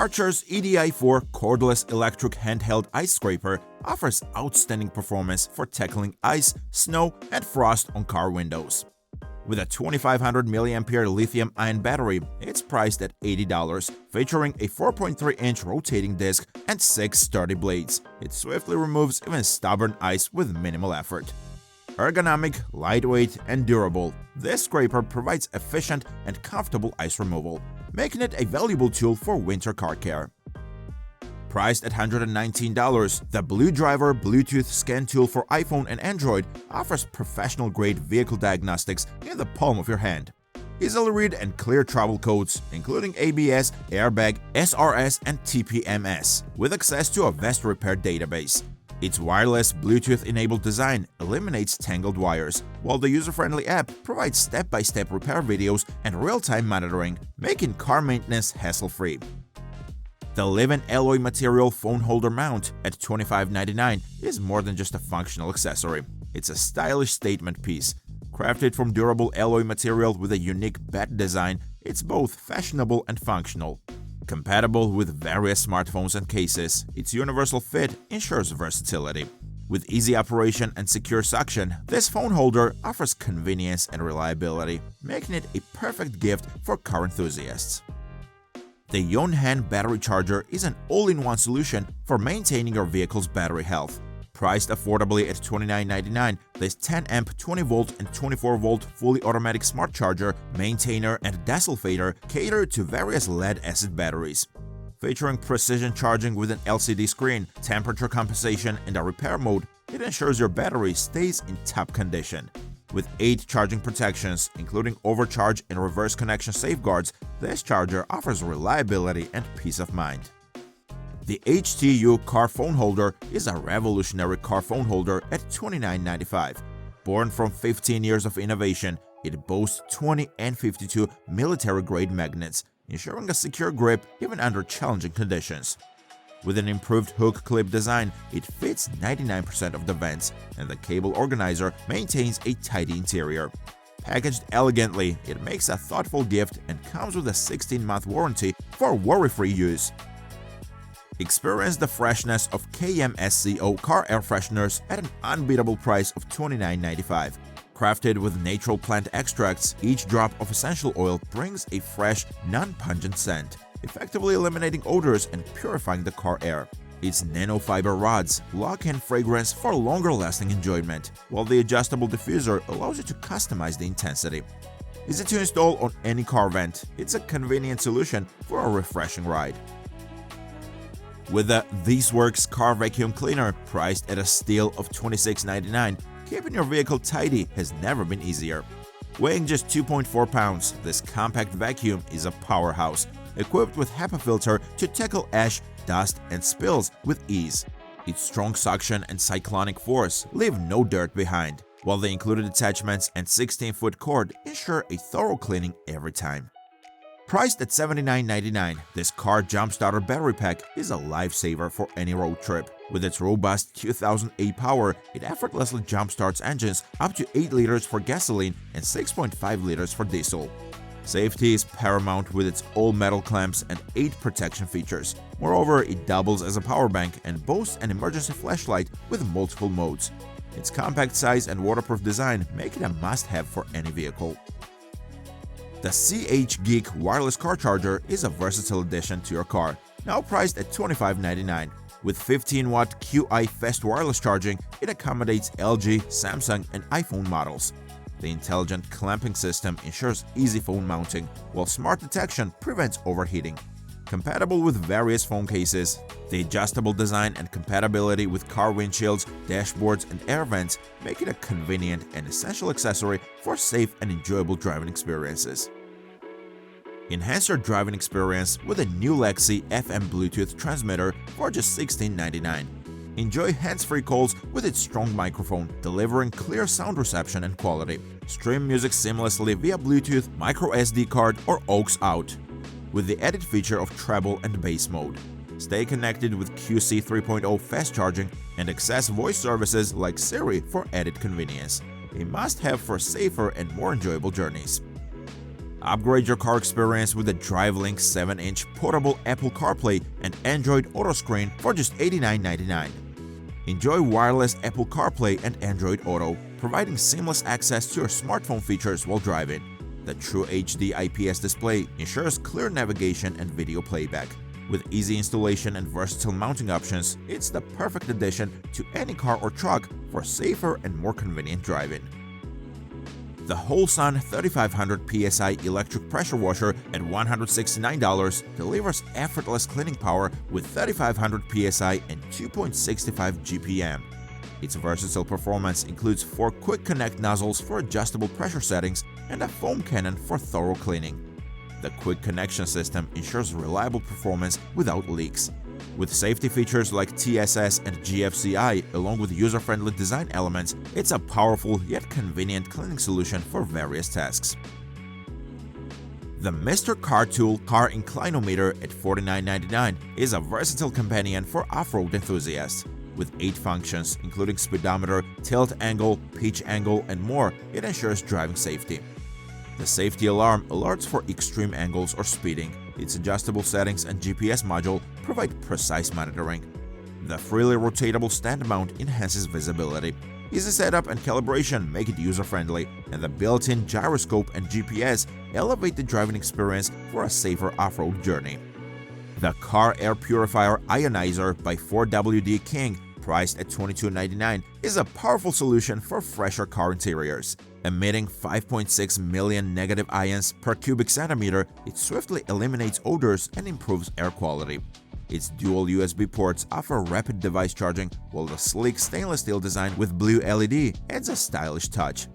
Karcher's EDI4 cordless electric handheld ice scraper offers outstanding performance for tackling ice, snow, and frost on car windows. With a 2500 mAh lithium-ion battery, it's priced at $80, featuring a 4.3-inch rotating disc and 6 sturdy blades. It swiftly removes even stubborn ice with minimal effort. Ergonomic, lightweight, and durable, this scraper provides efficient and comfortable ice removal, making it a valuable tool for winter car care. Priced at $119, the Blue Driver Bluetooth scan tool for iPhone and Android offers professional-grade vehicle diagnostics in the palm of your hand. Easily read and clear travel codes, including ABS, airbag, SRS, and TPMS, with access to a vast repair database. Its wireless Bluetooth-enabled design eliminates tangled wires, while the user-friendly app provides step-by-step repair videos and real-time monitoring, making car maintenance hassle-free. The live-in alloy material phone holder mount at $25.99 is more than just a functional accessory. It's a stylish statement piece. Crafted from durable alloy material with a unique bat design, it's both fashionable and functional. Compatible with various smartphones and cases, its universal fit ensures versatility. With easy operation and secure suction, this phone holder offers convenience and reliability, making it a perfect gift for car enthusiasts. The Yonhan battery charger is an all-in-one solution for maintaining your vehicle's battery health. Priced affordably at $29.99, this 10-amp 20-volt and 24-volt fully automatic smart charger, maintainer, and desulfator cater to various lead-acid batteries. Featuring precision charging with an LCD screen, temperature compensation, and a repair mode, it ensures your battery stays in top condition. With 8 charging protections, including overcharge and reverse connection safeguards, this charger offers reliability and peace of mind. The HTU car phone holder is a revolutionary car phone holder at $29.95. Born from 15 years of innovation, it boasts 20 and 52 military-grade magnets, ensuring a secure grip even under challenging conditions. With an improved hook clip design, it fits 99% of the vents, and the cable organizer maintains a tidy interior. Packaged elegantly, it makes a thoughtful gift and comes with a 16-month warranty for worry-free use. Experience the freshness of KMSCO car air fresheners at an unbeatable price of $29.95. Crafted with natural plant extracts, each drop of essential oil brings a fresh, non-pungent scent, effectively eliminating odors and purifying the car air. Its nanofiber rods lock in fragrance for longer-lasting enjoyment, while the adjustable diffuser allows you to customize the intensity. Easy to install on any car vent, it's a convenient solution for a refreshing ride. With the This Works car vacuum cleaner priced at a steal of $26.99, keeping your vehicle tidy has never been easier. Weighing just 2.4 pounds, this compact vacuum is a powerhouse, equipped with HEPA filter to tackle ash, dust, and spills with ease. Its strong suction and cyclonic force leave no dirt behind, while the included attachments and 16-foot cord ensure a thorough cleaning every time. Priced at $79.99, this car jumpstarter battery pack is a lifesaver for any road trip. With its robust 2000A power, it effortlessly jumpstarts engines up to 8 liters for gasoline and 6.5 liters for diesel. Safety is paramount with its all-metal clamps and 8 protection features. Moreover, it doubles as a power bank and boasts an emergency flashlight with multiple modes. Its compact size and waterproof design make it a must-have for any vehicle. The CH Geek wireless car charger is a versatile addition to your car, now priced at $25.99. With 15-watt QI fast wireless charging, it accommodates LG, Samsung, and iPhone models. The intelligent clamping system ensures easy phone mounting, while smart detection prevents overheating. Compatible with various phone cases, the adjustable design and compatibility with car windshields, dashboards, and air vents make it a convenient and essential accessory for safe and enjoyable driving experiences. Enhance your driving experience with a new Lexi FM Bluetooth transmitter for just $16.99. Enjoy hands-free calls with its strong microphone, delivering clear sound reception and quality. Stream music seamlessly via Bluetooth, microSD card, or aux out, with the added feature of treble and bass mode. Stay connected with QC 3.0 fast charging and access voice services like Siri for added convenience. A must-have for safer and more enjoyable journeys. Upgrade your car experience with the DriveLink 7-inch portable Apple CarPlay and Android Auto screen for just $89.99. Enjoy wireless Apple CarPlay and Android Auto, providing seamless access to your smartphone features while driving. The True HD IPS display ensures clear navigation and video playback. With easy installation and versatile mounting options, it's the perfect addition to any car or truck for safer and more convenient driving. The Wholesun 3500 PSI electric pressure washer at $169 delivers effortless cleaning power with 3500 PSI and 2.65 GPM. Its versatile performance includes 4 quick connect nozzles for adjustable pressure settings and a foam cannon for thorough cleaning. The quick connection system ensures reliable performance without leaks. With safety features like TSS and GFCI along with user-friendly design elements, it's a powerful yet convenient cleaning solution for various tasks. The Mr. Car Tool Car Inclinometer at $49.99 is a versatile companion for off-road enthusiasts. With 8 functions, including speedometer, tilt angle, pitch angle, and more, it ensures driving safety. The safety alarm alerts for extreme angles or speeding. Its adjustable settings and GPS module provide precise monitoring. The freely rotatable stand mount enhances visibility. Easy setup and calibration make it user-friendly, and the built-in gyroscope and GPS elevate the driving experience for a safer off-road journey. The Car Air Purifier Ionizer by 4WD King, priced at $22.99, is a powerful solution for fresher car interiors. Emitting 5.6 million negative ions per cubic centimeter, it swiftly eliminates odors and improves air quality. Its dual USB ports offer rapid device charging, while the sleek stainless steel design with blue LED adds a stylish touch.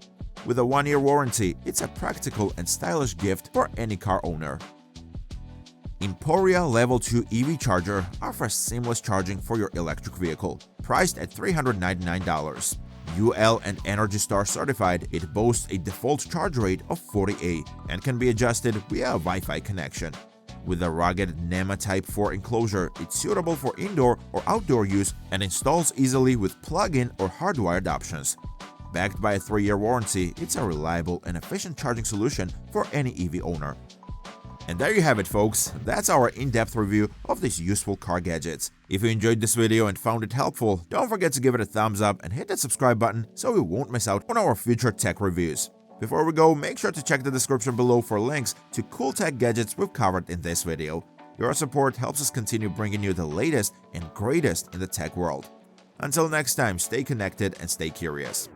With a 1-year warranty, it's a practical and stylish gift for any car owner. Emporia Level 2 EV Charger offers seamless charging for your electric vehicle, priced at $399. UL and Energy Star certified, it boasts a default charge rate of 40A and can be adjusted via a Wi-Fi connection. With a rugged NEMA Type 4 enclosure, it's suitable for indoor or outdoor use and installs easily with plug-in or hardwired options. Backed by a 3-year warranty, it's a reliable and efficient charging solution for any EV owner. And there you have it, folks. That's our in-depth review of these useful car gadgets. If you enjoyed this video and found it helpful, don't forget to give it a thumbs up and hit that subscribe button so you won't miss out on our future tech reviews. Before we go, make sure to check the description below for links to cool tech gadgets we've covered in this video. Your support helps us continue bringing you the latest and greatest in the tech world. Until next time, stay connected and stay curious.